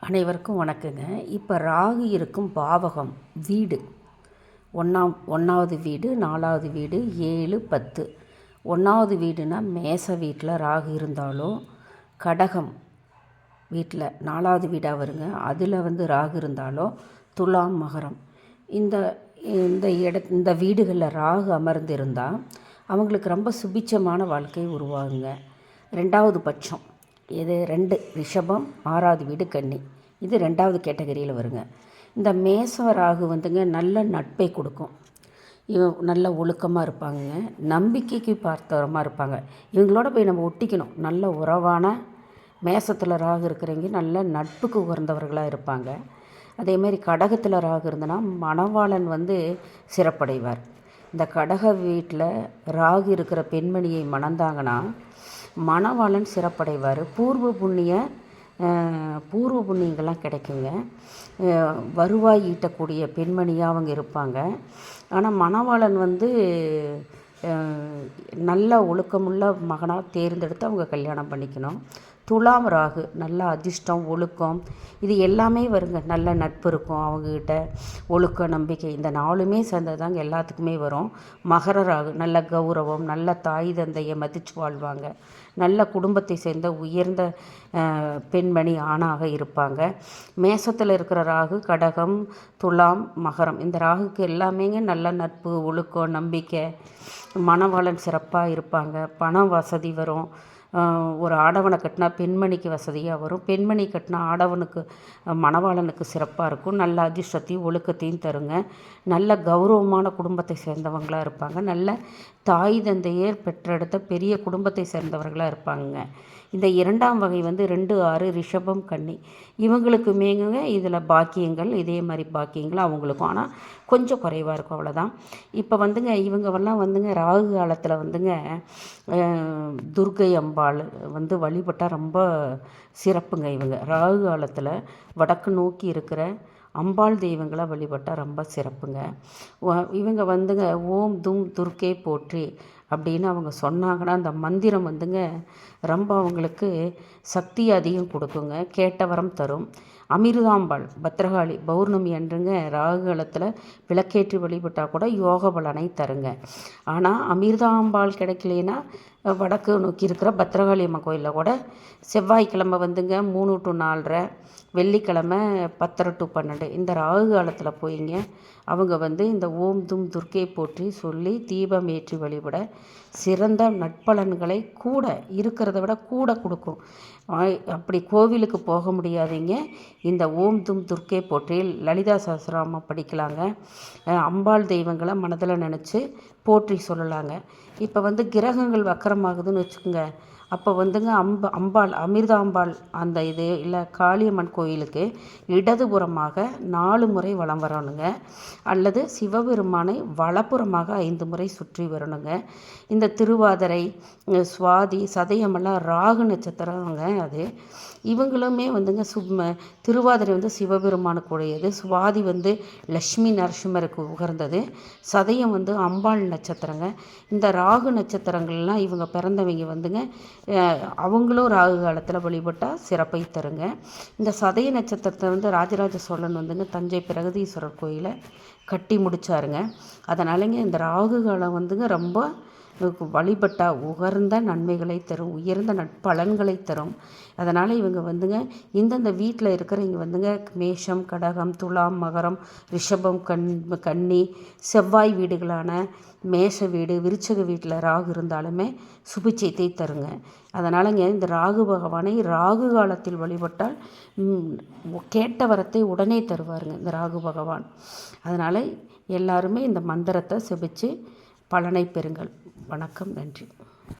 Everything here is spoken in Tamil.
அனைவருக்கும் வணக்கங்க. இப்போ ராகு இருக்கும் பாவகம் வீடு ஒன்றாவது வீடு, 4வது வீடு, 7, 10. 1வது வீடுனா மேச வீட்டில் ராகு இருந்தாலோ, கடகம் வீட்டில் 4வது வீடாக வருங்க, அதில் ராகு இருந்தாலோ, துலாம், மகரம் இந்த இந்த வீடுகளில் ராகு அமர்ந்திருந்தால் அவங்களுக்கு ரொம்ப சுபிட்சமான வாழ்க்கை உருவாகுங்க. 2வது பட்சம் இது 2 ரிஷபம், 6வது வீடு கன்னி, இது 2வது கேட்டகரியில் வருங்க. இந்த மேச ராகு நல்ல நட்பை கொடுக்கும். நல்ல ஒழுக்கமாக இருப்பாங்க, நம்பிக்கைக்கு பார்த்தவரமாக இருப்பாங்க. இவங்களோட போய் நம்ம ஒட்டிக்கணும். நல்ல உறவான மேசத்தில் ராகு இருக்கிறவங்க நல்ல நட்புக்கு உகர்ந்தவர்களாக இருப்பாங்க. அதேமாதிரி கடகத்தில் ராகு இருந்தனா மணவாளன் சிறப்படைவார். இந்த கடக வீட்டில் ராகு இருக்கிற பெண்மணியை மணந்தாங்கன்னா மணவாளன் சிறப்படைவார். பூர்வ புண்ணியங்கள்லாம் கிடைக்குங்க. வருவாய் ஈட்டக்கூடிய பெண்மணியாக அவங்க இருப்பாங்க. ஆனால் மணவாளன் நல்ல ஒழுக்கமுள்ள மகனாக தேர்ந்தெடுத்து அவங்க கல்யாணம் பண்ணிக்கணும். துலாம் ராகு நல்ல அதிர்ஷ்டம், ஒழுக்கம், இது எல்லாமே வருங்க. நல்ல நட்பு இருக்கும் அவங்கக்கிட்ட, ஒழுக்கம், நம்பிக்கை, இந்த 4மே சேர்ந்ததாங்க எல்லாத்துக்குமே வரும். மகர ராகு நல்ல கௌரவம், நல்ல தாய் தந்தையை மதித்து வாழ்வாங்க, நல்ல குடும்பத்தை சேர்ந்த உயர்ந்த பெண்மணி ஆணாக இருப்பாங்க. மேசத்தில் இருக்கிற ராகு கடகம், துலாம், மகரம், இந்த ராகுக்கு எல்லாமேங்க நல்ல நட்பு, ஒழுக்கம், நம்பிக்கை, மணவாளன் சிறப்பாக இருப்பாங்க. பணம் வசதி வரும். ஒரு ஆடவனை கட்டினா பெண்மணிக்கு வசதியாக வரும், பெண்மணி கட்டினா ஆடவனுக்கு மணவாளனுக்கு சிறப்பாக இருக்கும். நல்ல அதிர்ஷ்டத்தையும் ஒழுக்கத்தையும் தருங்க. நல்ல கௌரவமான குடும்பத்தை சேர்ந்தவங்களாக இருப்பாங்க. நல்ல தாய் தந்தையே பெற்றெடுத்த பெரிய குடும்பத்தை சேர்ந்தவர்களாக இருப்பாங்க. இந்த 2ஆம் வகை 2, 6 ரிஷபம், கன்னி, இவங்களுக்குமேங்க இதில் பாக்கியங்கள், இதே மாதிரி பாக்கியங்கள் அவங்களுக்கும், ஆனால் கொஞ்சம் குறைவாக இருக்கும், அவ்வளோதான். இப்போ இவங்கெல்லாம் ராகு காலத்தில் துர்க்கை அம்பாள் வழிபட்டால் ரொம்ப சிறப்புங்க. இவங்க ராகு காலத்தில் வடக்கு நோக்கி இருக்கிற அம்பாள் தெய்வங்களை வழிபட்டால் ரொம்ப சிறப்புங்க. இவங்க ஓம் தும் துர்க்கே போற்றி அப்படின்னு அவங்க சொன்னாங்கன்னா அந்த மந்திரம் ரொம்ப அவங்களுக்கு சக்தி அதிகம் கொடுக்குங்க, கேட்ட வரம் தரும். அமிர்தாம்பாள் பத்ரகாளி பௌர்ணமி அன்றுங்க ராகு காலத்தில் விளக்கேற்றி வழிபட்டால் கூட யோக பலனை தருங்க. ஆனால் அமிர்தாம்பாள் கிடைக்கலனா வடக்கு நோக்கி இருக்கிற பத்ரகாளி அம்மா கோயிலில் கூட செவ்வாய்க்கிழமை 3 to 4:30, வெள்ளிக்கிழமை 10 to 12 இந்த ராகு காலத்தில் போயிங்க அவங்க இந்த ஓம் தும் துர்க்கை போற்றி சொல்லி தீபம் ஏற்றி வழிபட சிறந்த நட்பலன்களை கூட இருக்கிறத விட கூட கொடுக்கும். அப்படி கோவிலுக்கு போக முடியாதீங்க, இந்த ஓம் தும் துர்க்கை போற்றி லலிதா சஹஸ்ரநாமம் படிக்கலாங்க. அம்பாள் தெய்வங்களை மனதில் நினச்சி போற்றி சொல்லலாங்க. இப்போ கிரகங்கள் வக்கரமாகுதுன்னு வச்சுக்கோங்க, அப்போ அம்பாள் அமிர்தாம்பாள் அந்த இது இல்லை காளியம்மன் கோயிலுக்கு இடதுபுறமாக 4 முறை வலம் வரணுங்க, அல்லது சிவபெருமானை வலப்புறமாக 5 முறை சுற்றி வரணுங்க. இந்த திருவாதிரை, சுவாதி, சதயமெல்லாம் ராகு நட்சத்திரங்க. அது இவங்களுமே திருவாதிரை சிவபெருமானுக்கு உடையது, சுவாதி லக்ஷ்மி நரசிம்மருக்கு உகர்ந்தது, சதயம் அம்பாள் நட்சத்திரங்க. இந்த ராகு நட்சத்திரங்கள்லாம் இவங்க பிறந்தவங்க அவங்களும் ராகு காலத்தில் வழிபட்டால் சிறப்பை தருங்க. இந்த சதய நட்சத்திரத்தை ராஜராஜ சோழன் தஞ்சை பிரகதீஸ்வரர் கோயிலை கட்டி முடித்தாருங்க. அதனாலங்க இந்த ராகு காலம் ரொம்ப வழிபட்டால் உகர்ந்த நன்மைகளை தரும், உயர்ந்த நட்பலன்களை தரும். அதனால் இவங்க இந்தந்த வீட்டில் இருக்கிறவங்க மேஷம், கடகம், துலாம், மகரம், ரிஷபம், கன்னி, செவ்வாய் வீடுகளான மேஷ வீடு, விருச்சக வீட்டில் ராகு இருந்தாலுமே சுபிட்சத்தை தருங்க. அதனாலங்க இந்த ராகு பகவானை ராகு காலத்தில் வழிபட்டால் கேட்ட வரத்தை உடனே தருவாருங்க இந்த ராகு பகவான். அதனால் எல்லாருமே இந்த மந்திரத்தை செபித்து பலனை பெறுங்கள். வணக்கம், நன்றி.